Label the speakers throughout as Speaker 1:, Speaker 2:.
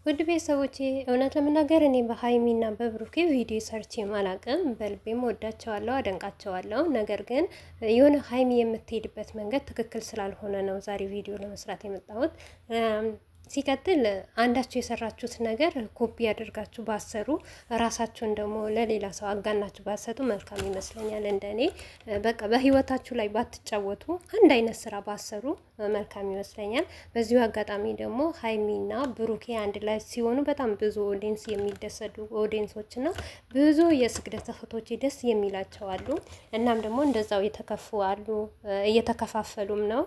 Speaker 1: ውድ ቤተሰቦቼ እውነት ለመናገር እኔ በሀይሚና በብሩኬ ቪዲዮ ሰርቼ አላቅም። በልቤም ወዳቸዋለሁ፣ አደንቃቸዋለሁ። ነገር ግን የሆነ ሀይሚ የምትሄድበት መንገድ ትክክል ስላልሆነ ነው ዛሬ ቪዲዮ ለመስራት የመጣሁት። ሲቀጥል አንዳችሁ የሰራችሁት ነገር ኮፒ ያደርጋችሁ ባሰሩ ራሳችሁን ደግሞ ለሌላ ሰው አጋናችሁ ባሰጡ መልካም ይመስለኛል። እንደኔ በቃ በህይወታችሁ ላይ ባትጫወቱ አንድ አይነት ስራ ባሰሩ መልካም ይመስለኛል። በዚሁ አጋጣሚ ደግሞ ሀይሚና ብሩኬ አንድ ላይ ሲሆኑ በጣም ብዙ ኦዲንስ የሚደሰዱ ኦዲንሶች እና ብዙ የስግደት እህቶች ደስ የሚላቸው አሉ። እናም ደግሞ እንደዛው የተከፉ አሉ፣ እየተከፋፈሉም ነው።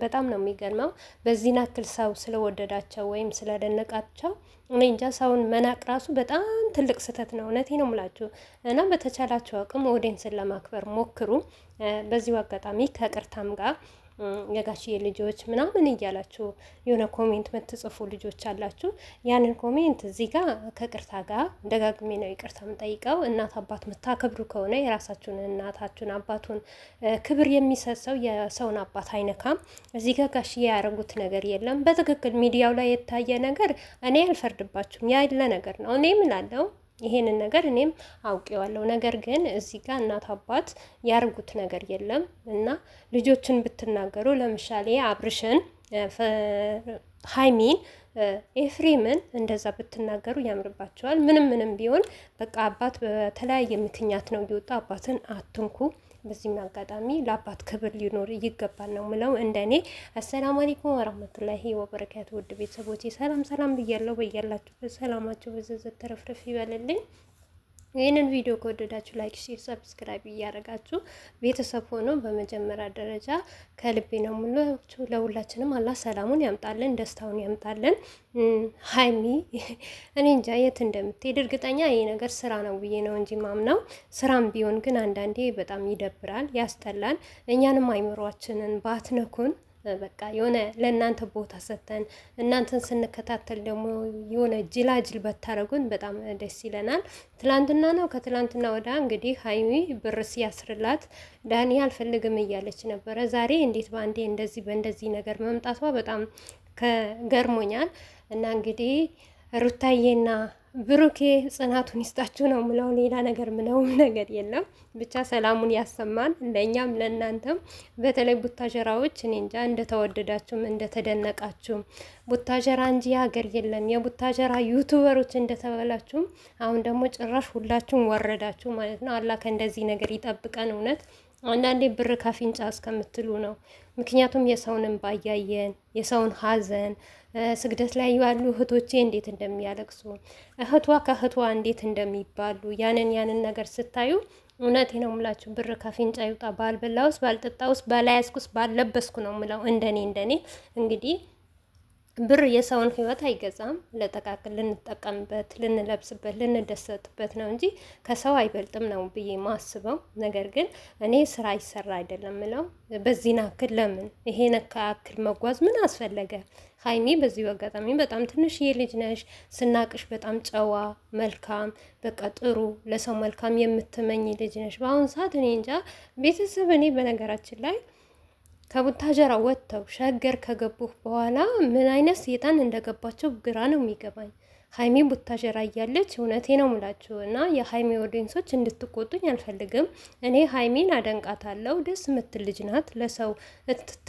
Speaker 1: በጣም ነው የሚገርመው። በዚህ ናክል ሰው ስለወደዳቸው ወይም ስለደነቃቸው እኔ እንጃ ሰውን መናቅ ራሱ በጣም ትልቅ ስህተት ነው። እውነቴ ነው የምላችሁ እና በተቻላቸው አቅም ኦዲየንስን ለማክበር ሞክሩ። በዚሁ አጋጣሚ ከቅርታም ጋር የጋሽዬ ልጆች ምናምን እያላችሁ የሆነ ኮሜንት የምትጽፉ ልጆች አላችሁ። ያንን ኮሜንት እዚህ ጋር ከቅርታ ጋር ደጋግሜ ነው ይቅርታ የምጠይቀው። እናት አባት የምታከብሩ ከሆነ የራሳችሁን እናታችሁን አባቱን ክብር የሚሰጥ ሰው የሰውን አባት አይነካም። እዚህ ጋር ጋሽዬ ያደረጉት ነገር የለም። በትክክል ሚዲያው ላይ የታየ ነገር እኔ አልፈርድባችሁም፣ ያለ ነገር ነው። እኔ ምን አለው ይሄንን ነገር እኔም አውቄዋለሁ። ነገር ግን እዚህ ጋር እናት አባት ያርጉት ነገር የለም እና ልጆችን ብትናገሩ ለምሳሌ አብርሽን፣ ሀይሚን፣ ኤፍሬምን እንደዛ ብትናገሩ ያምርባቸዋል። ምንም ቢሆን በቃ አባት በተለያየ ምክንያት ነው እየወጣ አባትን አትንኩ። በዚህም አጋጣሚ ለአባት ክብር ሊኖር ይገባል ነው ምለው እንደኔ። አሰላሙ አለይኩም ወራህመቱላሂ ወበረካቱ። ውድ ቤተሰቦቼ ሰላም ብያለሁ። በያላችሁበት ሰላማችሁ ብዝዝት ተረፍረፍ ይበልልኝ። ይህንን ቪዲዮ ከወደዳችሁ ላይክ፣ ሼር፣ ሰብስክራይብ እያደረጋችሁ ቤተሰብ ሆኖ በመጀመሪያ ደረጃ ከልቤ ነው የምላችሁ። ለሁላችንም አላህ ሰላሙን ያምጣልን፣ ደስታውን ያምጣልን። ሀይሚ እኔ እንጃ የት እንደምትሄድ እርግጠኛ ይህ ነገር ስራ ነው ብዬ ነው እንጂ ማምነው። ስራም ቢሆን ግን አንዳንዴ በጣም ይደብራል፣ ያስጠላል። እኛንም አይምሯችንን ባትነኩን በቃ የሆነ ለእናንተ ቦታ ሰጥተን እናንተን ስንከታተል ደግሞ የሆነ ጅላጅል በታረጉን በጣም ደስ ይለናል። ትላንትና ነው ከትላንትና ወዳ እንግዲህ ሀይሚ ብር ሲያስርላት ዳኒ አልፈልግም እያለች ነበረ። ዛሬ እንዴት በአንዴ እንደዚህ በእንደዚህ ነገር መምጣቷ በጣም ከገርሞኛል። እና እንግዲህ ሩታዬና ብሩኬ ጽናቱን ይስጣችሁ ነው ምለው። ሌላ ነገር ምለውም ነገር የለም። ብቻ ሰላሙን ያሰማን ለእኛም ለእናንተም። በተለይ ቡታጀራዎች እኔ እንጃ እንደተወደዳችሁም እንደተደነቃችሁም ቡታጀራ እንጂ ሀገር የለም የቡታጀራ ዩቱበሮች እንደተበላችሁም አሁን ደግሞ ጭራሽ ሁላችሁም ወረዳችሁ ማለት ነው። አላህ ከእንደዚህ ነገር ይጠብቀን። እውነት አንዳንዴ ብር ካፊንጫ እስከምትሉ ነው። ምክንያቱም የሰውን እንባ እያየን የሰውን ሀዘን ስግደት ላይ ያሉ እህቶቼ እንዴት እንደሚያለቅሱ እህቷ ከእህቷ እንዴት እንደሚባሉ ያንን ነገር ስታዩ እውነቴ ነው የምላችሁ ብር ካፊንጫ ይውጣ። ባልበላውስ ባልጠጣውስ ባላያስኩስ ባልለበስኩ ነው የምለው። እንደኔ እንግዲህ ብር የሰውን ህይወት አይገዛም። ለጠቃቅን ልንጠቀምበት፣ ልንለብስበት፣ ልንደሰትበት ነው እንጂ ከሰው አይበልጥም ነው ብዬ ማስበው። ነገር ግን እኔ ስራ ይሰራ አይደለም ምለው። በዚህ ናክል ለምን ይሄ ነካክል መጓዝ ምን አስፈለገ? ሀይሚ በዚሁ አጋጣሚ በጣም ትንሽዬ ልጅ ነሽ። ስናቅሽ በጣም ጨዋ መልካም፣ በቃ ጥሩ ለሰው መልካም የምትመኝ ልጅ ነሽ። በአሁኑ ሰዓት እኔ እንጃ ቤተሰብ እኔ በነገራችን ላይ ከቡታጀራ ወጥተው ሸገር ከገቡህ በኋላ ምን አይነት ሴጣን እንደገባቸው ግራ ነው የሚገባኝ። ሀይሚ ቡታጀራ እያለች እውነቴ ነው ምላችሁ እና የሀይሚ ኦዲየንሶች እንድትቆጡኝ አልፈልግም። እኔ ሀይሚን አደንቃታለሁ። ደስ የምትል ልጅ ናት። ለሰው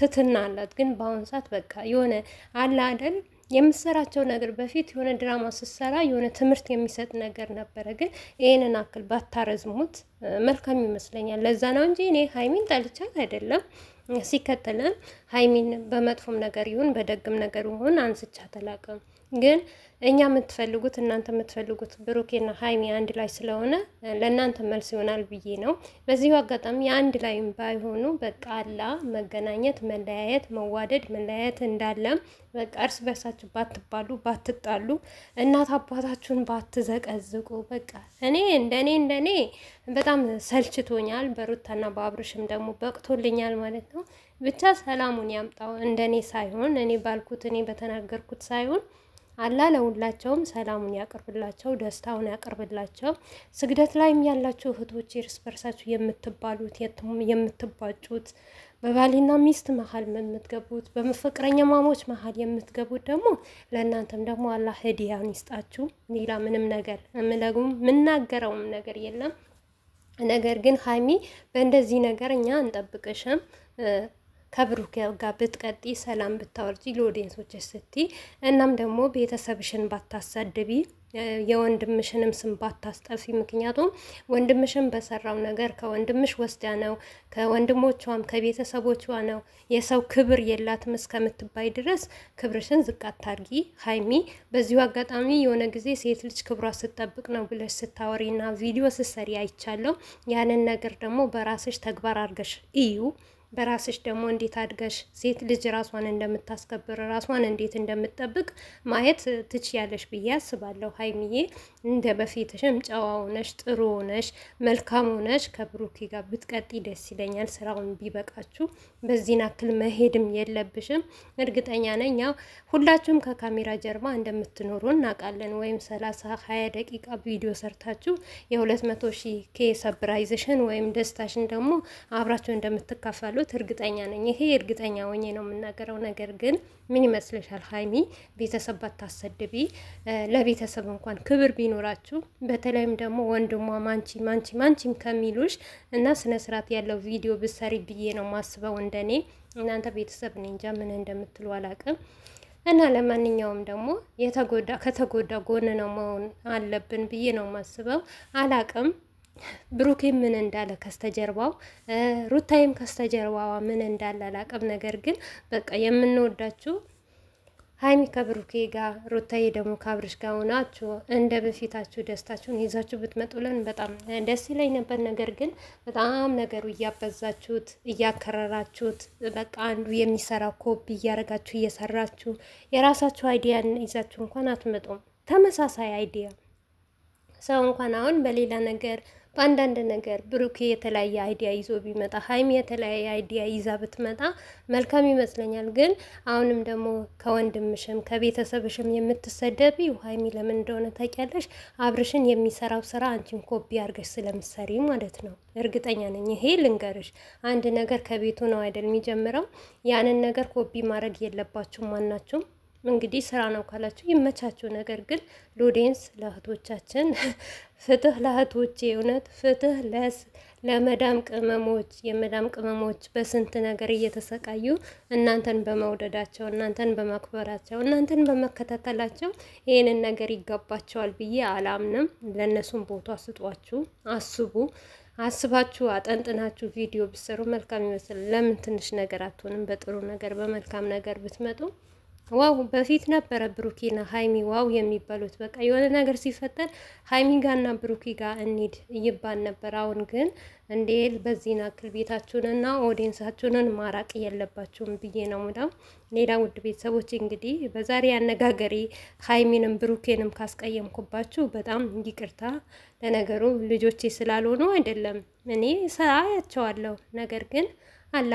Speaker 1: ትትና አላት። ግን በአሁኑ ሰዓት በቃ የሆነ አለ አይደል የምሰራቸው ነገር በፊት የሆነ ድራማ ስትሰራ የሆነ ትምህርት የሚሰጥ ነገር ነበረ። ግን ይህንን አክል ባታረዝሙት መልካም ይመስለኛል። ለዛ ነው እንጂ እኔ ሀይሚን ጠልቻት አይደለም። ሲከተልም ሀይሚን በመጥፎም ነገር ይሁን በደግም ነገር ይሁን አንስቻት አላውቅም። ግን እኛ የምትፈልጉት እናንተ የምትፈልጉት ብሩኬና ሀይሚ አንድ ላይ ስለሆነ ለእናንተ መልስ ይሆናል ብዬ ነው። በዚሁ አጋጣሚ አንድ ላይም ባይሆኑ በቃ አላ መገናኘት፣ መለያየት፣ መዋደድ፣ መለያየት እንዳለም በቃ እርስ በርሳችሁ ባትባሉ፣ ባትጣሉ፣ እናት አባታችሁን ባትዘቀዝቁ በቃ እንደኔ በጣም ሰልችቶኛል። በሩታና በአብርሽም ደግሞ በቅቶልኛል ማለት ነው። ብቻ ሰላሙን ያምጣው። እንደኔ ሳይሆን እኔ ባልኩት እኔ በተናገርኩት ሳይሆን አላህ ለሁላቸውም ሰላሙን ያቀርብላቸው፣ ደስታውን ያቀርብላቸው። ስግደት ላይም ያላችሁ እህቶች እርስ በርሳችሁ የምትባሉት የምትባጩት በባልና ሚስት መሀል የምትገቡት፣ በፍቅረኛ ማሞች መሀል የምትገቡት ደግሞ ለእናንተም ደግሞ አላህ ህዲያን ይስጣችሁ። ሌላ ምንም ነገር የምናገረውም ነገር የለም። ነገር ግን ሀይሚ በእንደዚህ ነገር እኛ እንጠብቅሽም ከብሩክ ጋር ብትቀጢ፣ ሰላም ብታወርጂ ለኦዲየንሶች ስቲ፣ እናም ደግሞ ቤተሰብሽን ባታሳድቢ፣ የወንድምሽንም ስም ባታስጠፊ። ምክንያቱም ወንድምሽን በሰራው ነገር ከወንድምሽ ወስዳ ነው፣ ከወንድሞቿም ከቤተሰቦቿ ነው። የሰው ክብር የላትም እስከምትባይ ድረስ ክብርሽን ዝቅ አታርጊ ሀይሚ። በዚሁ አጋጣሚ የሆነ ጊዜ ሴት ልጅ ክብሯ ስትጠብቅ ነው ብለሽ ስታወሪና ቪዲዮ ስትሰሪ አይቻለሁ። ያንን ነገር ደግሞ በራስሽ ተግባር አድርገሽ እዩ። በራስሽ ደግሞ እንዴት አድገሽ ሴት ልጅ ራሷን እንደምታስከብር ራሷን እንዴት እንደምትጠብቅ ማየት ትችያለሽ ብዬ አስባለሁ። ሀይሚዬ እንደ በፊትሽም ጨዋ ሆነሽ ጥሩ ሆነሽ መልካም ሆነሽ ከብሩኬ ጋር ብትቀጢ ደስ ይለኛል። ስራውን ቢበቃችሁ በዚህን አክል መሄድም የለብሽም። እርግጠኛ ነኝ ያው ሁላችሁም ከካሜራ ጀርባ እንደምትኖሩ እናውቃለን። ወይም 30-20 ደቂቃ ቪዲዮ ሰርታችሁ የ200,000 ኬ ሰብራይዝሽን ወይም ደስታሽን ደግሞ አብራችሁ እንደምትካፈሉ እርግጠኛ ነኝ። ይሄ እርግጠኛ ሆኜ ነው የምናገረው። ነገር ግን ምን ይመስልሻል ሀይሚ? ቤተሰብ ባታሰድቢ፣ ለቤተሰብ እንኳን ክብር ቢኖራችሁ፣ በተለይም ደግሞ ወንድሟ ማንቺም ከሚሉሽ እና ስነ ስርዓት ያለው ቪዲዮ ብሰሪ ብዬ ነው ማስበው። እንደኔ እናንተ ቤተሰብ እኔ እንጃ ምን እንደምትሉ አላቅም። እና ለማንኛውም ደግሞ ከተጎዳ ጎን ነው መሆን አለብን ብዬ ነው ማስበው። አላቅም ብሩኬ ምን እንዳለ ከስተጀርባው፣ ሩታይም ከስተጀርባዋ ምን እንዳለ አላቅም። ነገር ግን በቃ የምንወዳችሁ ሀይሚ ከብሩኬ ጋር፣ ሩታዬ ደግሞ ከአብርሽ ጋር ሆናችሁ እንደ በፊታችሁ ደስታችሁን ይዛችሁ ብትመጡልን በጣም ደስ ይለኝ ነበር። ነገር ግን በጣም ነገሩ እያበዛችሁት እያከረራችሁት፣ በቃ አንዱ የሚሰራው ኮፒ እያረጋችሁ እየሰራችሁ የራሳችሁ አይዲያን ይዛችሁ እንኳን አትመጡም። ተመሳሳይ አይዲያ ሰው እንኳን አሁን በሌላ ነገር በአንዳንድ ነገር ብሩኬ የተለያየ አይዲያ ይዞ ቢመጣ ሀይሚ የተለያየ አይዲያ ይዛ ብትመጣ መልካም ይመስለኛል። ግን አሁንም ደግሞ ከወንድምሽም ከቤተሰብሽም የምትሰደቢው ሀይሚ ለምን እንደሆነ ታውቂያለሽ? አብርሽን የሚሰራው ስራ አንቺን ኮፒ አድርገሽ ስለምትሰሪ ማለት ነው። እርግጠኛ ነኝ። ይሄ ልንገርሽ፣ አንድ ነገር ከቤቱ ነው አይደል የሚጀምረው? ያንን ነገር ኮፒ ማድረግ የለባችሁም ማናችሁም። እንግዲህ ስራ ነው ካላችሁ ይመቻችሁ። ነገር ግን ሎዴንስ ለእህቶቻችን ፍትህ ለእህቶቼ፣ እውነት ፍትህ ለመዳም ቅመሞች፣ የመዳም ቅመሞች በስንት ነገር እየተሰቃዩ እናንተን በመውደዳቸው፣ እናንተን በማክበራቸው፣ እናንተን በመከታተላቸው ይህንን ነገር ይገባቸዋል ብዬ አላምንም። ለእነሱም ቦታ ስጧችሁ፣ አስባችሁ አጠንጥናችሁ ቪዲዮ ብትሰሩ መልካም ይመስል። ለምን ትንሽ ነገር አትሆንም? በጥሩ ነገር በመልካም ነገር ብትመጡ ዋው። በፊት ነበረ ብሩኪና ሀይሚ ዋው የሚባሉት። በቃ የሆነ ነገር ሲፈጠር ሀይሚ ጋርና ብሩኪ ጋር እንሂድ ይባል ነበር። አሁን ግን እንዴ በዚህ ናክል ቤታችሁንና ኦዲየንሳችሁንን ማራቅ የለባችሁም ብዬ ነው ምዳው። ሌላ ውድ ቤተሰቦች እንግዲህ በዛሬ አነጋገሪ ሀይሚንም ብሩኬንም ካስቀየምኩባችሁ በጣም ይቅርታ። ለነገሩ ልጆቼ ስላልሆኑ አይደለም፣ እኔ ሳያቸዋለሁ። ነገር ግን አላ